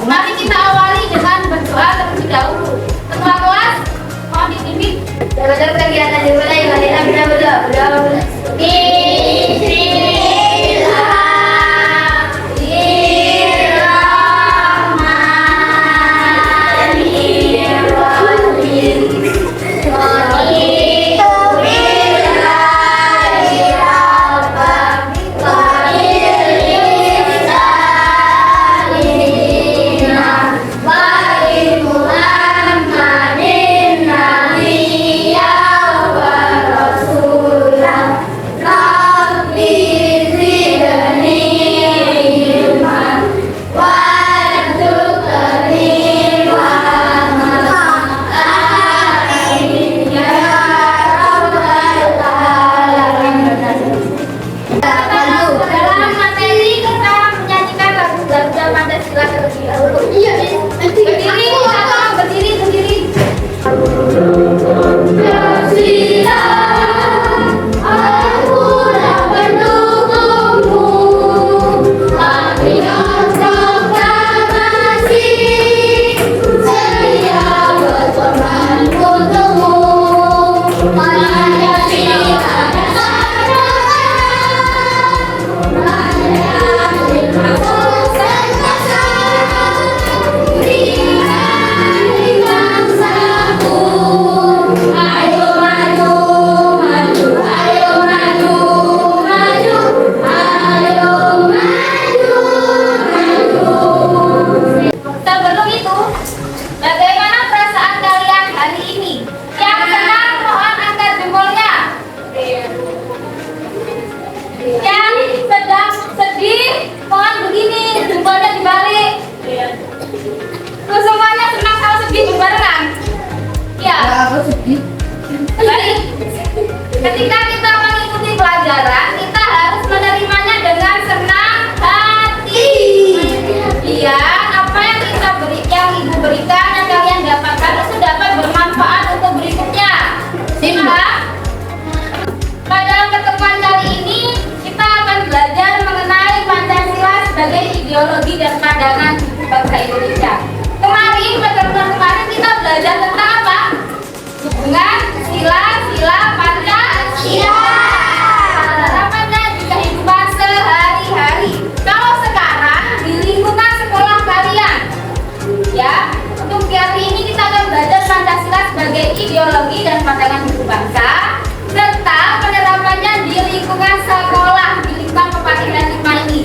Mari kita awali dengan berdoa terlebih dahulu. Ketua kelas, mohon dipimpin. Dapat kegiatan dimulai. Mari kita berdoa. Ketika kita mengikuti pelajaran, kita harus menerimanya dengan senang hati. Iya, apa yang ibu berikan yang kalian dapatkan itu dapat bermanfaat untuk berikutnya. Simak. Pada pertemuan kali ini kita akan belajar mengenai Pancasila sebagai ideologi dan pandangan bangsa Indonesia. Kemarin, pertemuan kemarin kita belajar tentang apa? Hubungan sila Pancasila. Penerapannya di kehidupan sehari-hari. Kalau sekarang di lingkungan sekolah kalian, ya, untuk hari ini kita akan belajar Pancasila sebagai ideologi dan pandangan hidup bangsa, serta penerapannya di lingkungan sekolah, di lingkungan Kepatihan 5 ini.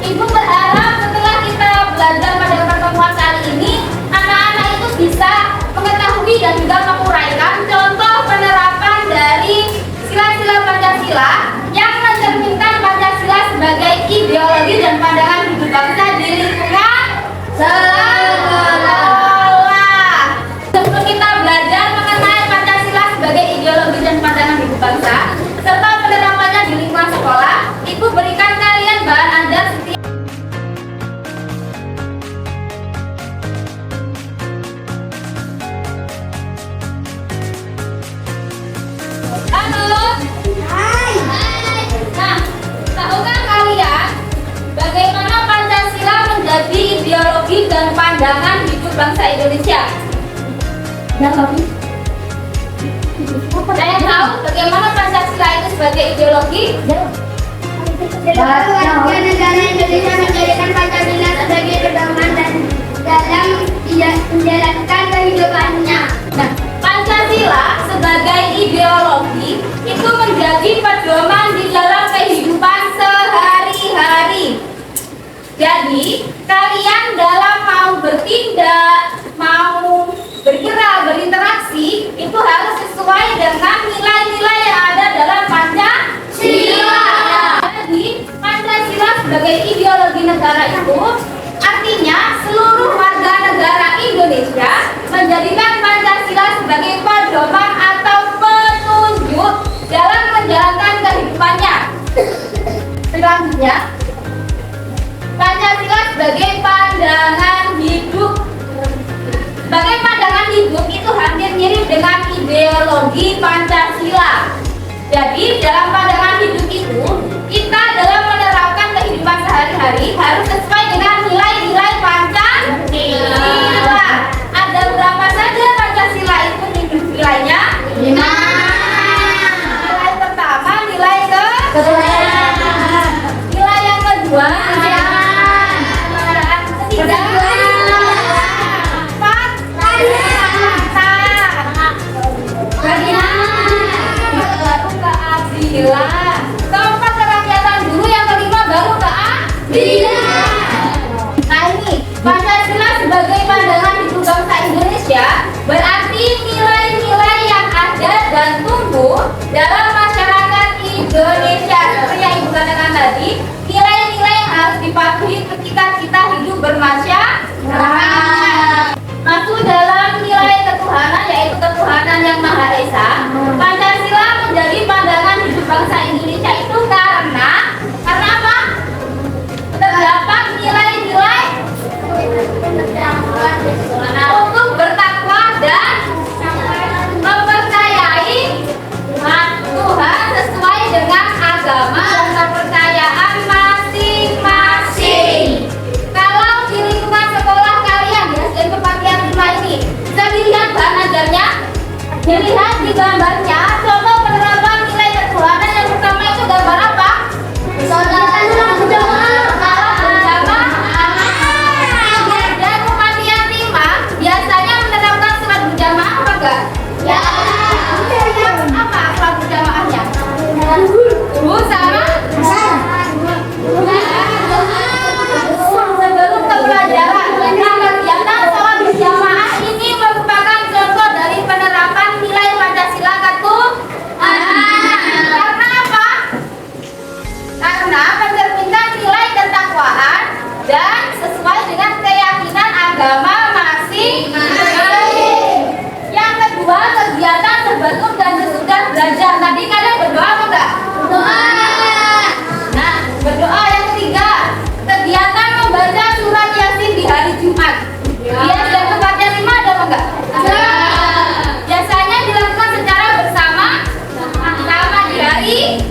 Ibu berharap setelah kita belajar pada pertemuan kali ini, anak-anak itu bisa mengetahui dan juga menguraikan contoh penerapan dari sila-sila Pancasila yang mencerminkan Pancasila sebagai ideologi dan pandangan hidup bangsa di lingkungan sekolah. Sebelum kita belajar mengenai Pancasila sebagai ideologi dan pandangan hidup bangsa serta penerapannya di lingkungan sekolah, Ibu berikan kalian bahan ajar setiap. Halo. Hai. Nah, tahukah kalian bagaimana Pancasila menjadi ideologi dan pandangan hidup bangsa Indonesia? Ya, tapi saya tahu bagaimana Pancasila itu sebagai ideologi. Warga negara Indonesia menjadikan Pancasila sebagai pedoman dan dalam menjalankan kehidupannya. Nah, Pancasila sebagai ideologi itu menjadi pedoman di dalam kehidupan sehari-hari. Jadi, kalian dalam mau bertindak, mau bergerak, berinteraksi, itu harus sesuai dengan nilai-nilai yang ada dalam Pancasila. Jadi, Pancasila sebagai ideologi negara itu artinya seluruh warga negara Indonesia menjadikan Pancasila sebagai pedoman atau petunjuk dalam menjalankan kehidupannya. Selanjutnya, Pancasila sebagai pandangan hidup. Sebagai pandangan hidup itu hampir mirip dengan ideologi Pancasila. Jadi dalam pandangan hidup itu, kita dalam menerapkan kehidupan sehari-hari harus sesuai dengan nilai-nilai Pancasila. Nah ini, Pancasila sebagai pandangan hidup bangsa Indonesia berarti nilai-nilai yang ada dan tumbuh dalam masyarakat Indonesia. Seperti yang Ibu katakan tadi, nilai-nilai yang harus dipatuhi ketika kita hidup bermasyarakat. Masuk dalam nilai ketuhanan, yaitu ketuhanan yang Maha Esa. Pancasila menjadi pandangan hidup bangsa Indonesia itu karena apa? Terdapat nilai-nilai untuk bertakwa dan mempercayai Tuhan sesuai dengan agama dan kepercayaan masing-masing. Kalau di lingkungan sekolah kalian ya, di pembagian 5 ini, bisa dilihat bahan ajarnya, dilihat di gambarnya. Contoh penerapan nilai ketuhanan yang pertama itu gambar apa? Biasanya menerapkan sholat berjamaah apa enggak? Ya. Apa sholat berjamaahnya? Sama. Sebelum ke pelajaran, kegiatan sholat berjamaah ini merupakan contoh dari penerapan nilai Pancasila ketuhanan. Karena apa? Karena mencerminkan nilai ketakwaan dan sesuai dengan keyakinan agama masing-masing. Yang kedua, kegiatan sebelum dan sesudah belajar. Tadi kalian berdoa apa enggak? Berdoa. Nah, berdoa. Yang ketiga, kegiatan membaca surat Yasin di hari Jumat. Dia sudah tempatnya 5 ada apa enggak? Ada. Biasanya dilakukan secara bersama di hari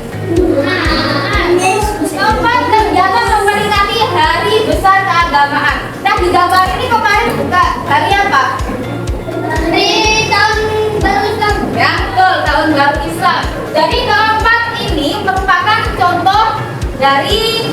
keempat, kegiatan memperingati hari besar keagamaan. Nah, di gambar ini kemarin buka hari apa? Hari tahun baru Islam. Ya, betul, tahun baru Islam. Jadi keempat ini merupakan contoh dari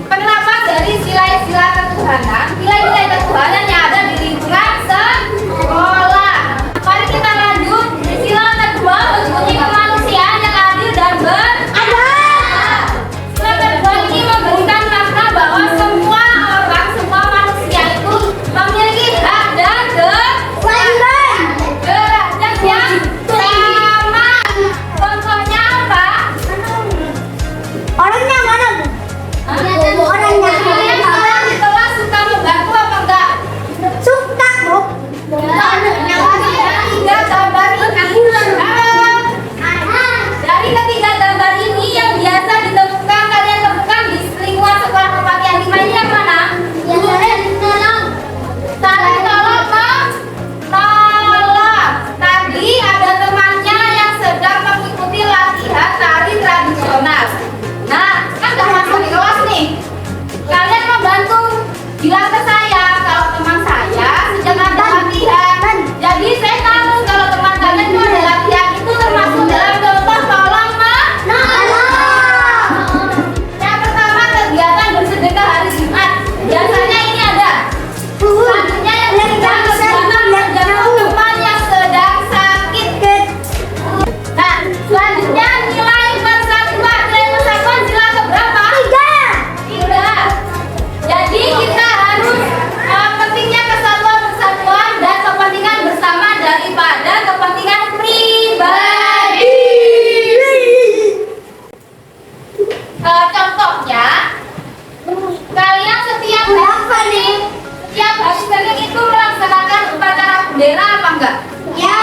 penerapan dari sila-sila ketuhanan, nilai-nilai ketuhanan yang ada di lingkungan sekolah. Mari kita lanjut. Sila kedua berbunyi kemanusiaan yang adil dan beradab. Sila kedua ini memberikan makna bahwa semua orang, semua manusia itu memiliki hak dan kewajiban derajat yang sama. Contohnya apa? Orangnya mana, Bu? Orangnya. Kalian sekolah di kelas suka membantu apa enggak? Suka, Bu. Tiga gambar ini. Dari ketiga gambar ini yang biasa ditemukan, kalian temukan di lingkungan sekolah kepatihan 5 ini yang mana? Saling tolong menolong. Tadi ada temannya yang sedang mengikuti latihan tari tradisional. Nah, kan udah masuk di kelas nih. Kalian membantu bilang ke saya kalau teman saya sedang ada latihan. Jadi saya tahu kalau teman kalian itu ada latihan, itu termasuk dalam contoh tolong menolong. Yang pertama, kegiatan bersedekah hari Jumat. Biasanya ini ada. Selanjutnya yang ketiga, kegiatan menjenguk teman yang sedang sakit. Nah, selanjutnya nilai persatuan. Nilai persatuan sila keberapa? 3. Jadi kita harus pentingnya kesatuan dan kepentingan bersama daripada kepentingan pribadi. Contohnya, kalian setiap hari Senin itu melaksanakan upacara bendera apa enggak? Ya.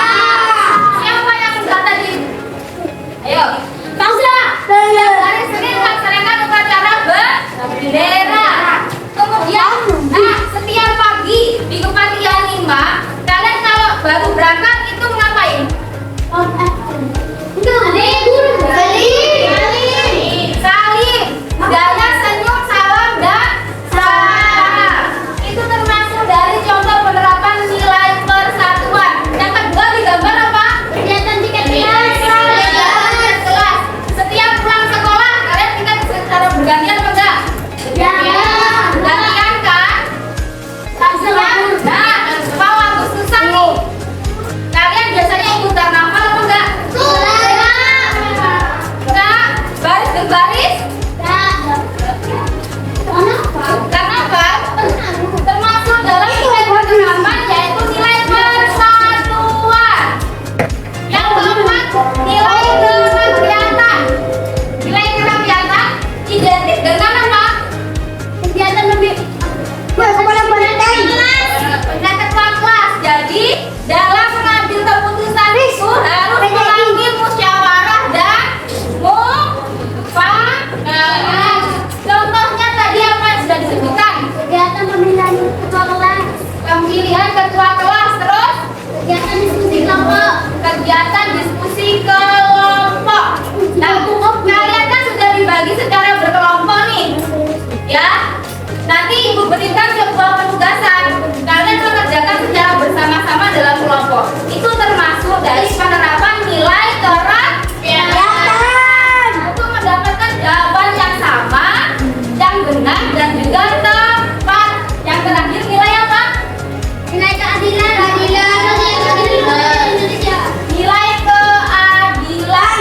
Siapa yang enggak tadi? Ayo. Setiap hari Senin melaksanakan upacara bendera. Kemudian, setiap pagi di Kepatihan 5, kalian kalau baru berangkat itu ngapain? Salim. Gaya senyum, salam dan salam. Itu termasuk dari contoh penerapan nilai persatuan. Yang kedua di gambar apa? Kegiatan tiket Kelas. Setiap pulang sekolah kalian kita secara bergantian apa enggak? ketua kelas. Terus Kegiatan diskusi kelompok. kegiatan diskusi kelompok. Nah, kalian kan sudah dibagi secara berkelompok nih, ya. Nanti ibu berikan sebuah penugasan. Kalian mengerjakan secara bersama-sama dalam kelompok. Itu termasuk dari penerapan nilai kerakyatan. Untuk mendapatkan jawaban yang sama, yang benar dan juga tepat. Yang terakhir nilai apa? Nilai keadilan. Indonesia. Nilai keadilan.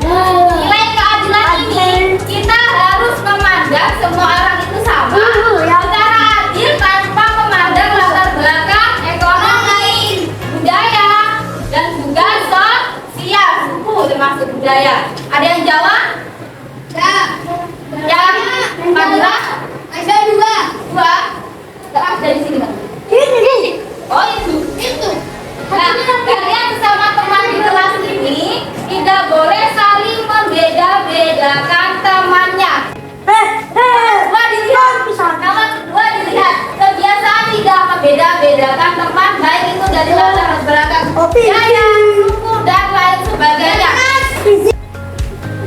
Nilai keadilan ini kita harus memandang semua orang itu sama, secara adil tanpa memandang latar belakang ekonomi, budaya, dan juga sosial, suku termasuk budaya. Ada yang jawab? Yang Madura? Ada dua. Dua? Terang dari sini, Mbak. Oh itu. Nah, kalian sesama teman di kelas ini tidak boleh saling membeda-bedakan temannya. Kedua dilihat, nomor kedua dilihat kebiasaan tidak membeda-bedakan teman, baik itu dari latar belakang budaya, suku dan lain sebagainya.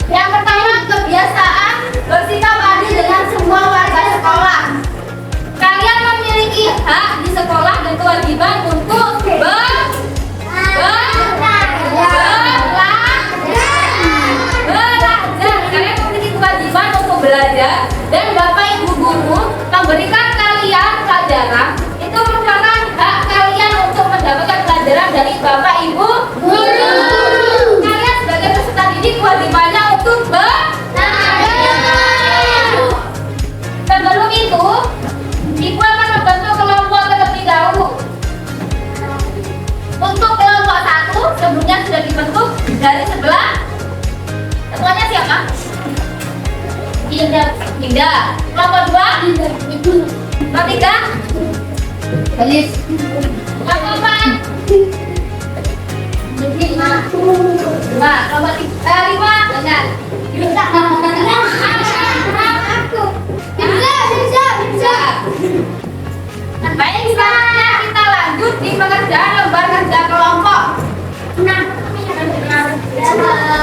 Yang pertama, kebiasaan bersikap adil dengan semua warga sekolah. Kalian memiliki hak di sekolah dan kewajiban untuk belajar. Kalian memiliki kewajiban untuk belajar dan Bapak Ibu guru memberikan kalian pelajaran. Itu merupakan hak kalian untuk mendapatkan pelajaran dari Bapak Ibu guru. Kalian sebagai peserta didik kewajibannya untuk sebelum itu, Ibu akan membentuk kelompok terlebih dahulu. Untuk kelompok 1 sebelumnya sudah dibentuk dari sebelah. Ketuanya siapa? Dinda. Kelompok 2? Kelompok 3? Balis. Kelompok 4? 5. Kelompok 5? Benar. Baik, selanjutnya kita lanjut di pengerjaan lembar kerja kelompok. Kelompok 3, 4.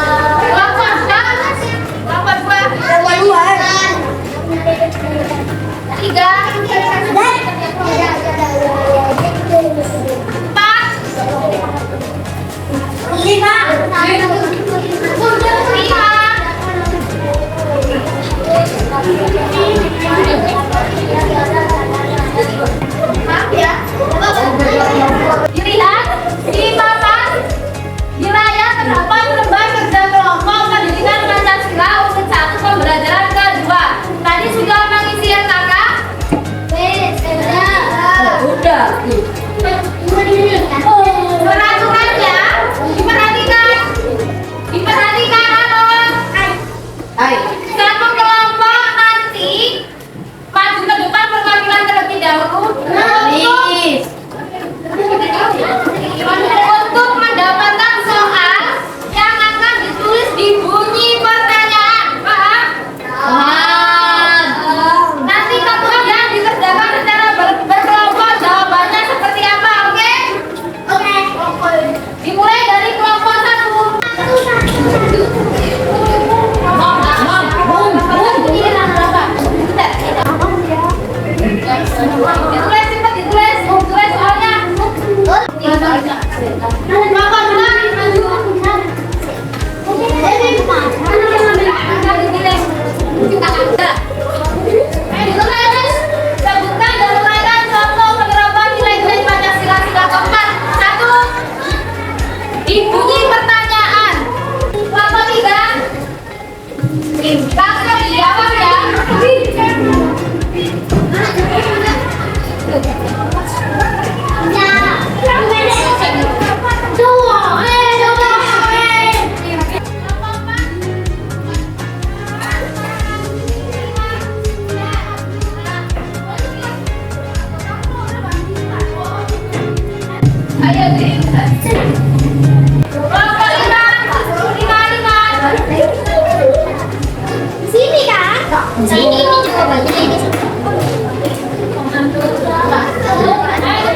Maaf ya. Dilihat di papan di layar terdapat lembar kerja kelompok pendidikan Pancasila unit 1 pembelajaran kedua. Tadi sudah mengisi ya kakak? Udah. Peraturannya diperhatikan Anon. Satu kelompok nanti maju ke depan perwakilan terlebih dahulu untuk mendapatkan soal yang akan ditulis di bunyi pertanyaan. Paham? Nanti kemudian dikerjakan secara berkelompok. Jawabannya seperti apa? Oke? Dimulai dari kelompok 1. Ditulis soalnya. Kelompok 2 maju. Sebutkan dan uraikan contoh penerapan nilai-nilai Pancasila sila keempat. 1. Dibunyi pertanyaan. Kelompok 3. Kakak dijawab ya. Ayo deh. Kelompok 5. Sini kan? Sini ini juga banyak ini. Ayo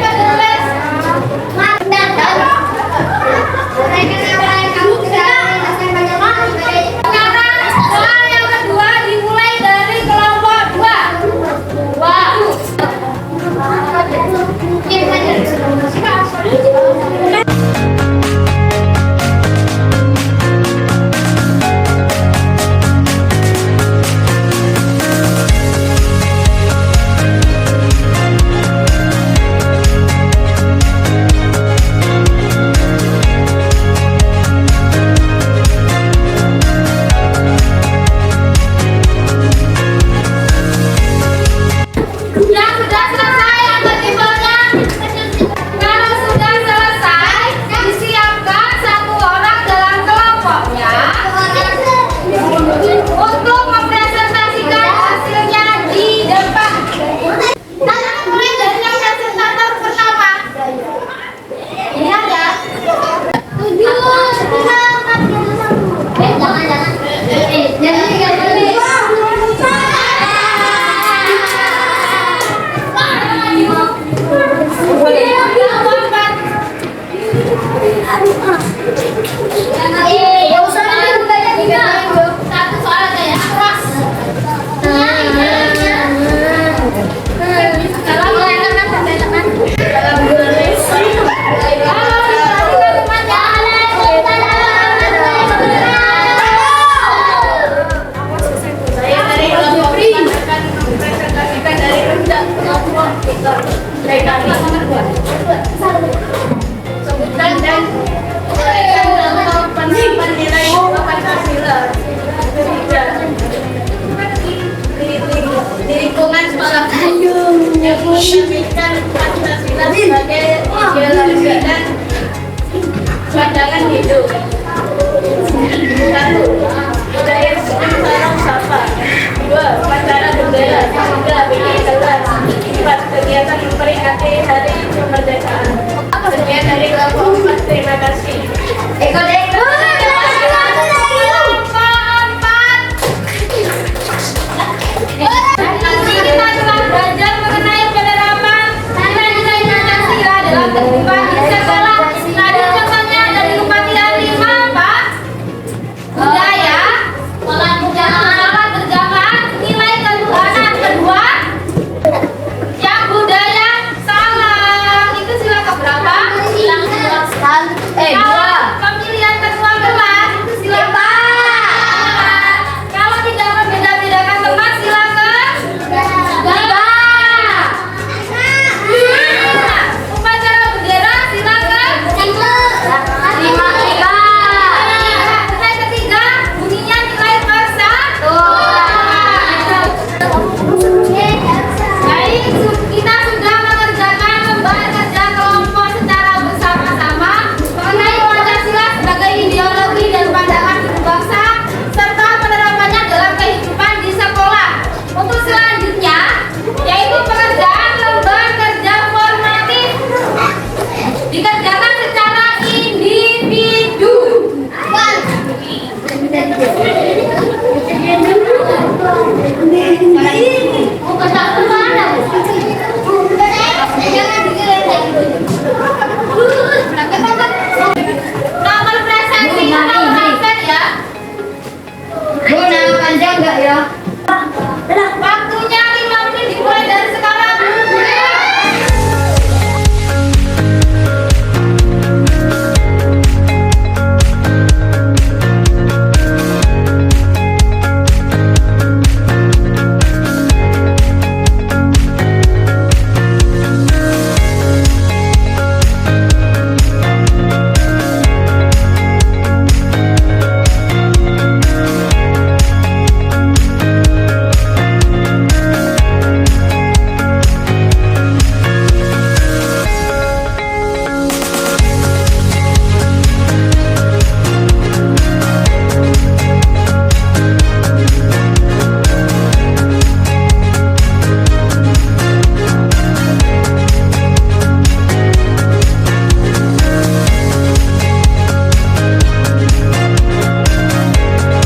Sebutan dan pensimpan nilai Pancasila. Ketiga, di lingkungan sekolah yang mencerminkan Pancasila sebagai ideologi dan pandangan hidup. Satu, budaya Muslim sarang sapa. Dua, upacara bendera. Tiga, bikin kelas. Empat, kegiatan memperingati hari kemerdekaan. Sekian dari kelompok 4, terima kasih. Nanti kita telah belajar mengenai penerapan nilai-nilai Pancasila dalam kehidupan di sekolah. Tadi contohnya dari Upatian 5 apa? Budaya, sholat berjamaah, nilai ketuhanan. Kedua, yang budaya salam. Itu sila keberapa? Dua. Pemilihan ketua kelas itu sila keempat. Kalau tidak membeda-bedakan teman sila ke-2. Upacara bendera sila ke-5. Nilai ketiga bunyinya nilai persatuan. Baik, kita sudah mengerjakan lembar kerja kelompok secara bersama-sama mengenai Pancasila sebagai ideologi dan pandangan hidup bangsa serta penerapannya dalam kehidupan di sekolah. Untuk selanjutnya yaitu pengerjaan lembar kerja formatif dikerjakan secara individu. Nomor presensi nomor absen ya. Panjang enggak ya? Waktunya 5 menit dimulai dari sekarang.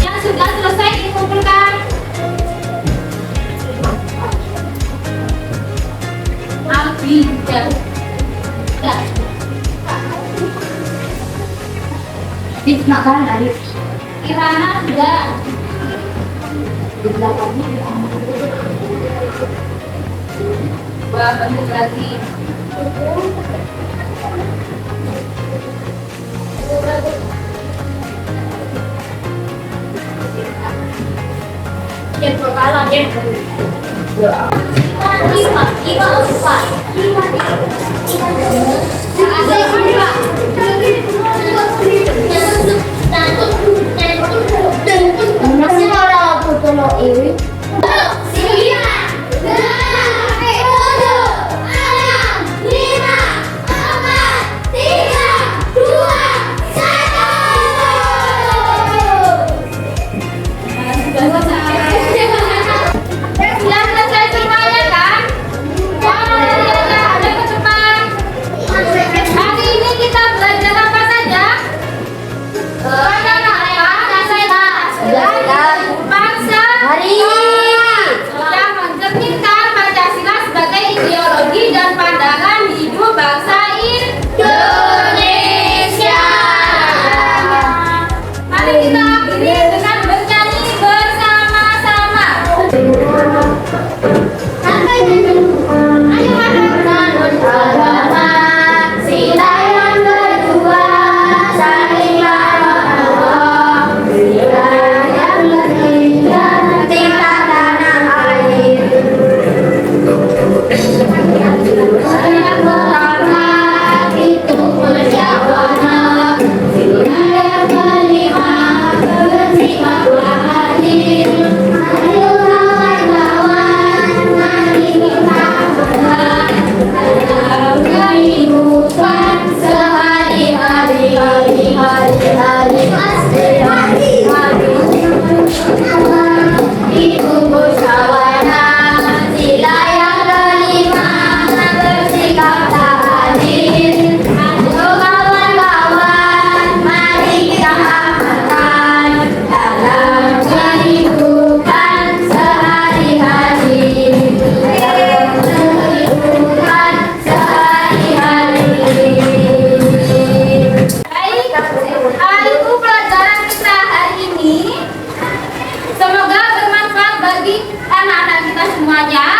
Yang sudah selesai dikumpulkan. Abi dan Makan tadi. Kirana sudah. Balik lagi. Yang pertama yang Masih kalau foto lo ini. Sudah selesai semuanya kan? Ada ke depan. Hari ini kita belajar apa saja? Bangsa. Hari ini. semuanya.